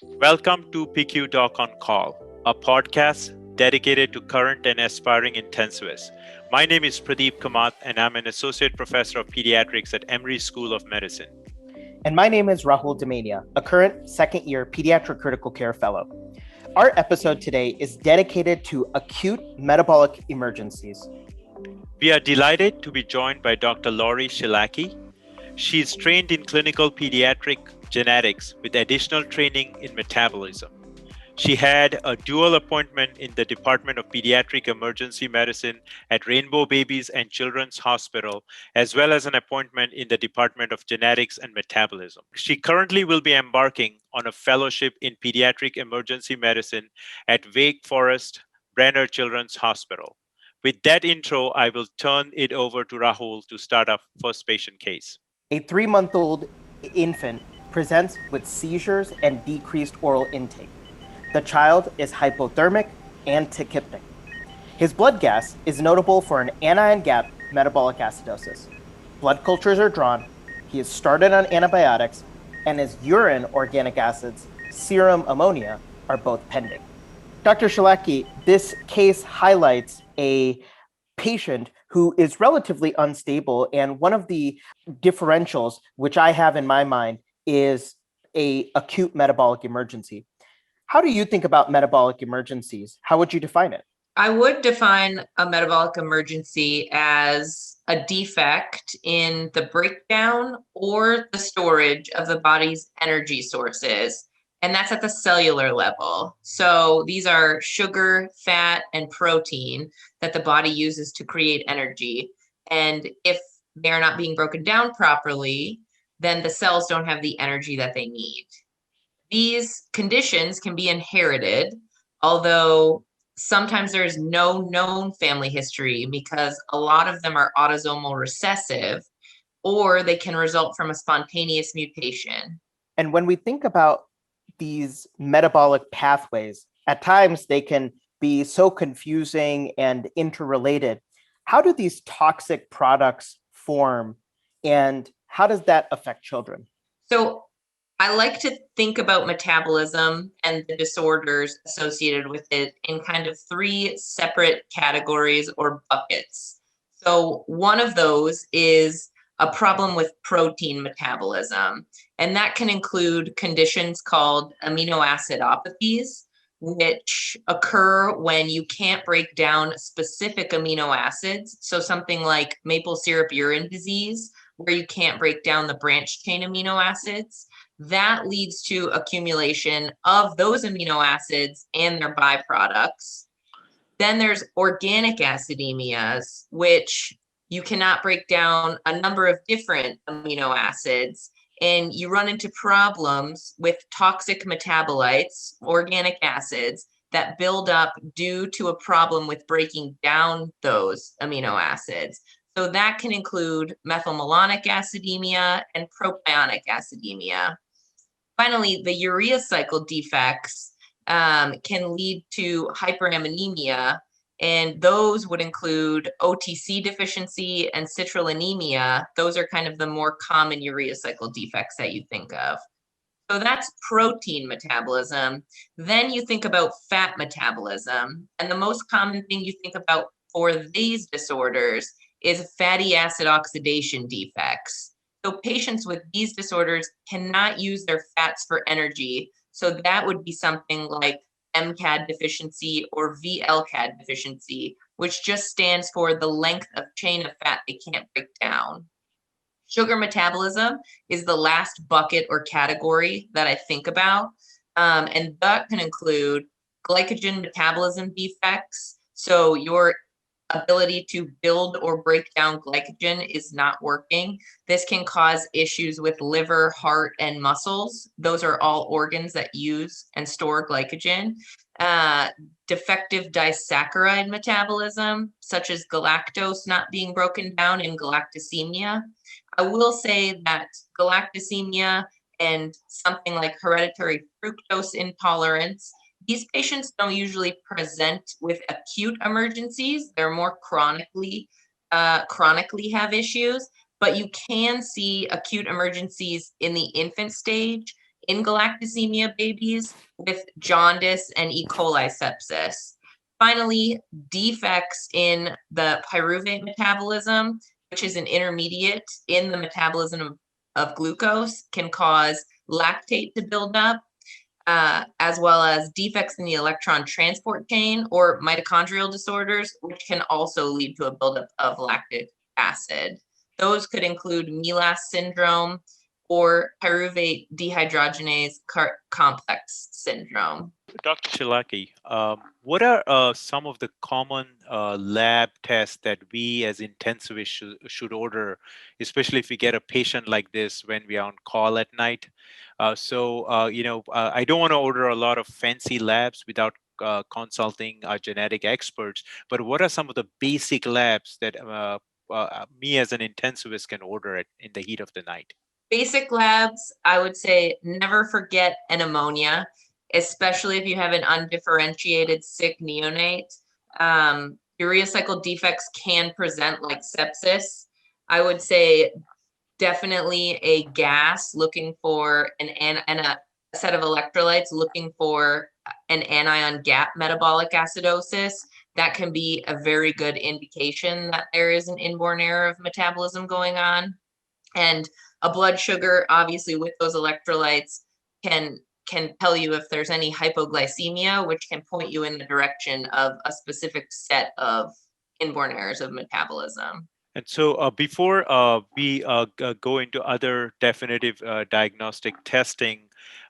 Welcome to PQ Doc on Call, a podcast dedicated to current and aspiring intensivists. My name is Pradeep Kamath, and I'm an associate professor of pediatrics at Emory School of Medicine. And my name is Rahul Damania, a current second year pediatric critical care fellow. Our episode today is dedicated to acute metabolic emergencies. We are delighted to be joined by Dr. Lori Shilaki. She is trained in clinical pediatric genetics with additional training in metabolism. She had a dual appointment in the Department of Pediatric Emergency Medicine at Rainbow Babies and Children's Hospital, as well as an appointment in the Department of Genetics and Metabolism. She currently will be embarking on a fellowship in pediatric emergency medicine at Wake Forest Brenner Children's Hospital. With that intro, I will turn it over to Rahul to start our first patient case. A 3-month-old infant presents with seizures and decreased oral intake. The child is hypothermic and tachypnic. His blood gas is notable for an anion gap metabolic acidosis. Blood cultures are drawn, he is started on antibiotics, and his urine organic acids, serum ammonia, are both pending. Dr. Shilaki, this case highlights a patient who is relatively unstable, and one of the differentials which I have in my mind is a acute metabolic emergency. How do you think about metabolic emergencies? How would you define it? I would define a metabolic emergency as a defect in the breakdown or the storage of the body's energy sources. And that's at the cellular level. So these are sugar, fat, and protein that the body uses to create energy. And if they're not being broken down properly, then the cells don't have the energy that they need. These conditions can be inherited, although sometimes there's no known family history because a lot of them are autosomal recessive, or they can result from a spontaneous mutation. And when we think about these metabolic pathways, at times they can be so confusing and interrelated. How do these toxic products form, and how does that affect children? So I like to think about metabolism and the disorders associated with it in kind of 3 separate categories or buckets. So one of those is a problem with protein metabolism, and that can include conditions called amino acidopathies, which occur when you can't break down specific amino acids. So something like maple syrup urine disease, where you can't break down the branched chain amino acids. That leads to accumulation of those amino acids and their byproducts. Then there's organic acidemias, which you cannot break down a number of different amino acids, and you run into problems with toxic metabolites, organic acids, that build up due to a problem with breaking down those amino acids. So that can include methylmalonic acidemia and propionic acidemia. Finally, the urea cycle defects can lead to hyperammonemia, and those would include OTC deficiency and citrullinemia. Those are kind of the more common urea cycle defects that you think of. So that's protein metabolism. Then you think about fat metabolism, and the most common thing you think about for these disorders is fatty acid oxidation defects. So patients with these disorders cannot use their fats for energy. So that would be something like MCAD deficiency or VLCAD deficiency, which just stands for the length of chain of fat they can't break down. Sugar metabolism is the last bucket or category that I think about. And that can include glycogen metabolism defects. So your ability to build or break down glycogen is not working. This can cause issues with liver, heart, and muscles. Those are all organs that use and store glycogen. Defective disaccharide metabolism, such as galactose not being broken down in galactosemia. I will say that galactosemia and something like hereditary fructose intolerance, these patients don't usually present with acute emergencies. They're more chronically have issues, but you can see acute emergencies in the infant stage in galactosemia babies with jaundice and E. coli sepsis. Finally, defects in the pyruvate metabolism, which is an intermediate in the metabolism of glucose, can cause lactate to build up, as well as defects in the electron transport chain or mitochondrial disorders, which can also lead to a buildup of lactic acid. Those could include MELAS syndrome or pyruvate dehydrogenase complex syndrome. Dr. Shilaki, what are some of the common lab tests that we as intensivists should order, especially if we get a patient like this when we are on call at night? I don't want to order a lot of fancy labs without consulting genetic experts, but what are some of the basic labs that me as an intensivist can order in the heat of the night? Basic labs, I would say never forget an ammonia, especially if you have an undifferentiated sick neonate. Urea cycle defects can present like sepsis. I would say definitely a gas looking for and a set of electrolytes looking for an anion gap metabolic acidosis. That can be a very good indication that there is an inborn error of metabolism going on. And a blood sugar, obviously, with those electrolytes can tell you if there's any hypoglycemia, which can point you in the direction of a specific set of inborn errors of metabolism. And so before we go into other definitive diagnostic testing,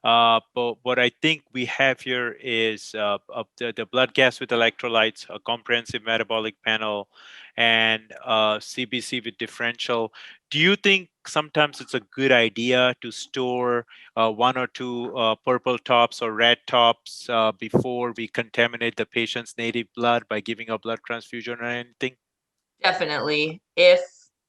but what I think we have here is the blood gas with electrolytes, a comprehensive metabolic panel, and CBC with differential. Do you think sometimes it's a good idea to store one or two purple tops or red tops before we contaminate the patient's native blood by giving a blood transfusion or anything? Definitely. If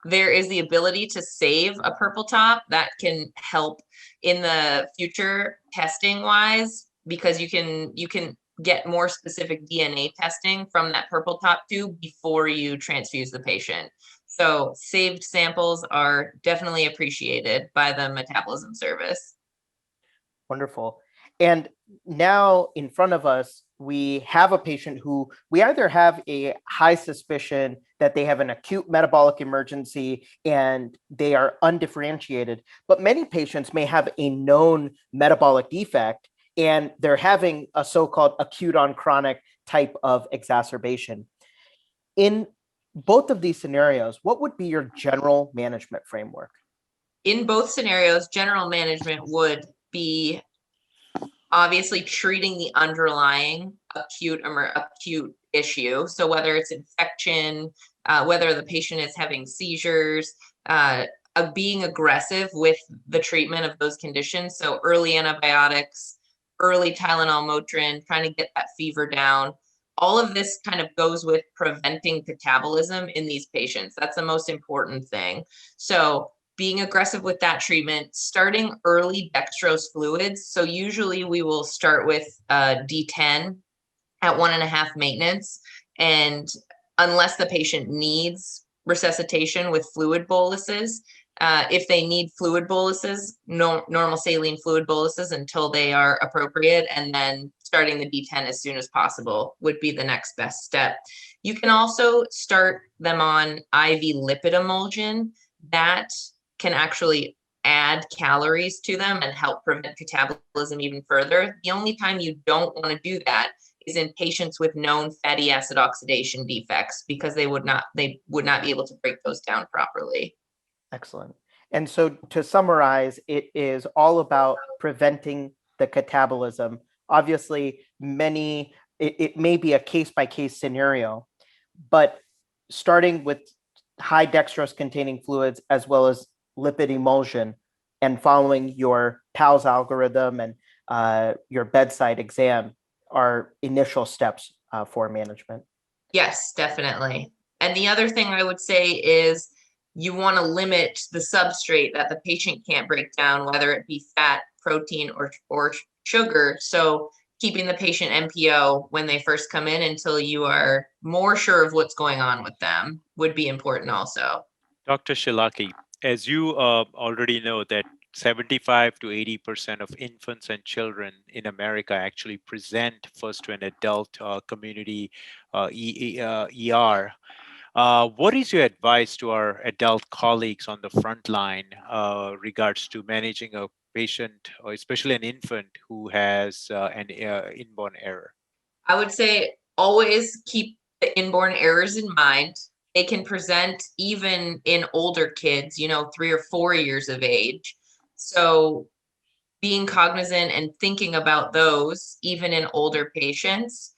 there is the ability to save a purple top, that can help in the future testing wise, because you can get more specific DNA testing from that purple top tube before you transfuse the patient. So saved samples are definitely appreciated by the metabolism service. Wonderful. And now in front of us, we have a patient who we either have a high suspicion that they have an acute metabolic emergency and they are undifferentiated, but many patients may have a known metabolic defect and they're having a so-called acute on chronic type of exacerbation. In both of these scenarios, what would be your general management framework? In both scenarios, general management would be obviously treating the underlying acute issue. So whether it's infection, whether the patient is having seizures, being aggressive with the treatment of those conditions. So early antibiotics, early Tylenol, Motrin, trying to get that fever down. All of this kind of goes with preventing catabolism in these patients. That's the most important thing. So being aggressive with that treatment, starting early dextrose fluids. So usually we will start with D10 at 1.5 maintenance. And unless the patient needs resuscitation with fluid boluses, if they need fluid boluses, normal saline fluid boluses until they are appropriate, and then starting the D10 as soon as possible would be the next best step. You can also start them on IV lipid emulsion. That can actually add calories to them and help prevent catabolism even further. The only time you don't want to do that is in patients with known fatty acid oxidation defects, because they would not be able to break those down properly. Excellent. And so to summarize, it is all about preventing the catabolism. Obviously, it may be a case-by-case scenario, but starting with high dextrose containing fluids as well as lipid emulsion and following your PALS algorithm and your bedside exam are initial steps for management. Yes, definitely. And the other thing I would say is you want to limit the substrate that the patient can't break down, whether it be fat, protein, or sugar. So keeping the patient NPO when they first come in until you are more sure of what's going on with them would be important also. Dr. Shilaki, as you already know that 75 to 80% of infants and children in America actually present first to an adult community ER. What is your advice to our adult colleagues on the front line regards to managing a patient, or especially an infant who has an inborn error? I would say always keep the inborn errors in mind. They can present even in older kids, 3 or 4 years of age. So being cognizant and thinking about those, even in older patients,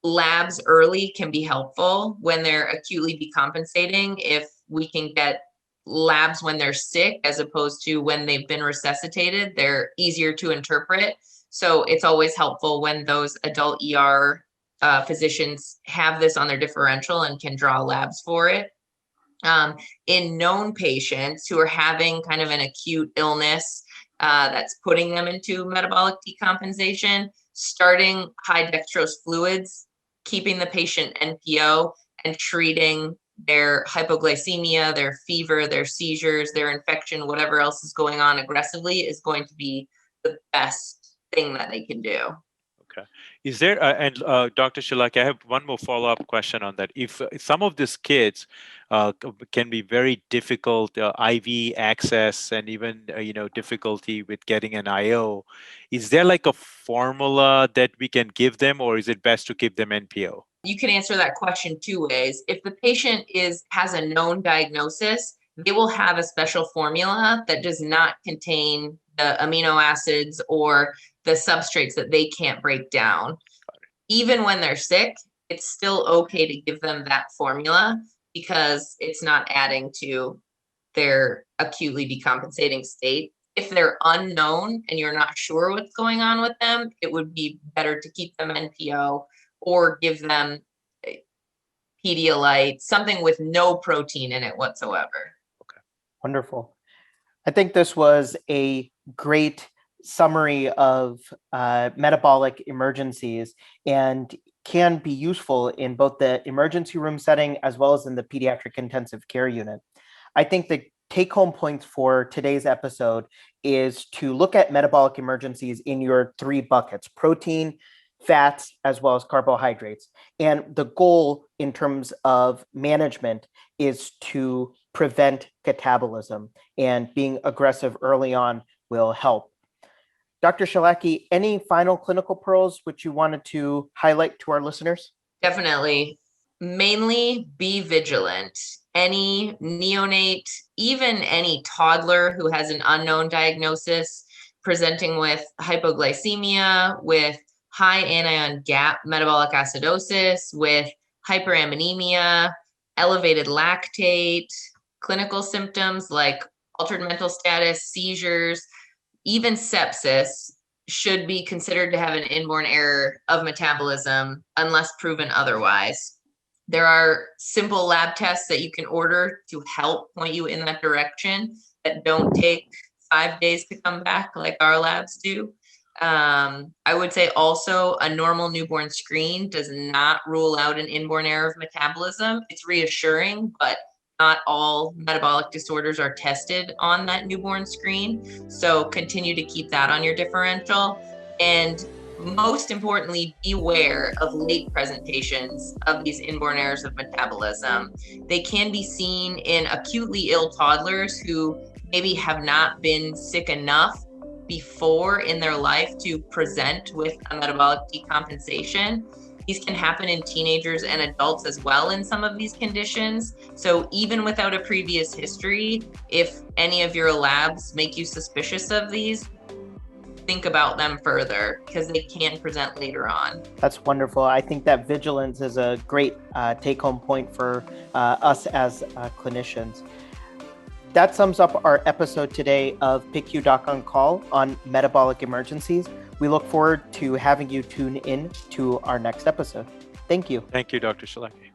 labs early can be helpful when they're acutely decompensating. If we can get labs when they're sick as opposed to when they've been resuscitated, they're easier to interpret. So it's always helpful when those adult ER physicians have this on their differential and can draw labs for it. In known patients who are having kind of an acute illness that's putting them into metabolic decompensation, starting high dextrose fluids, keeping the patient NPO, and treating their hypoglycemia, their fever, their seizures, their infection, whatever else is going on aggressively is going to be the best thing that they can do. Okay. Is there, Dr. Shilaki, I have one more follow-up question on that. If some of these kids can be very difficult, IV access and even, difficulty with getting an IO, is there like a formula that we can give them, or is it best to keep them NPO? You can answer that question two ways. If the patient has a known diagnosis, they will have a special formula that does not contain the amino acids or the substrates that they can't break down. Even when they're sick, it's still okay to give them that formula because it's not adding to their acutely decompensating state. If they're unknown and you're not sure what's going on with them, it would be better to keep them NPO or give them Pedialyte, something with no protein in it whatsoever. Okay. Wonderful. I think this was a great summary of metabolic emergencies and can be useful in both the emergency room setting as well as in the pediatric intensive care unit. I think the take-home points for today's episode is to look at metabolic emergencies in your three buckets: protein, fats, as well as carbohydrates. And the goal in terms of management is to prevent catabolism, and being aggressive early on will help. Dr. Shilaki, any final clinical pearls which you wanted to highlight to our listeners? Definitely. Mainly be vigilant. Any neonate, even any toddler who has an unknown diagnosis presenting with hypoglycemia, with high anion gap metabolic acidosis, with hyperammonemia, elevated lactate, clinical symptoms like altered mental status, seizures, even sepsis should be considered to have an inborn error of metabolism unless proven otherwise. There are simple lab tests that you can order to help point you in that direction that don't take 5 days to come back like our labs do. I would say also a normal newborn screen does not rule out an inborn error of metabolism. It's reassuring, but not all metabolic disorders are tested on that newborn screen. So continue to keep that on your differential. And most importantly, beware of late presentations of these inborn errors of metabolism. They can be seen in acutely ill toddlers who maybe have not been sick enough before in their life to present with a metabolic decompensation. These can happen in teenagers and adults as well in some of these conditions. So even without a previous history, if any of your labs make you suspicious of these, think about them further because they can present later on. That's wonderful. I think that vigilance is a great take-home point for us as clinicians. That sums up our episode today of PICU Doc on Call on metabolic emergencies. We look forward to having you tune in to our next episode. Thank you. Thank you, Dr. Shilaki.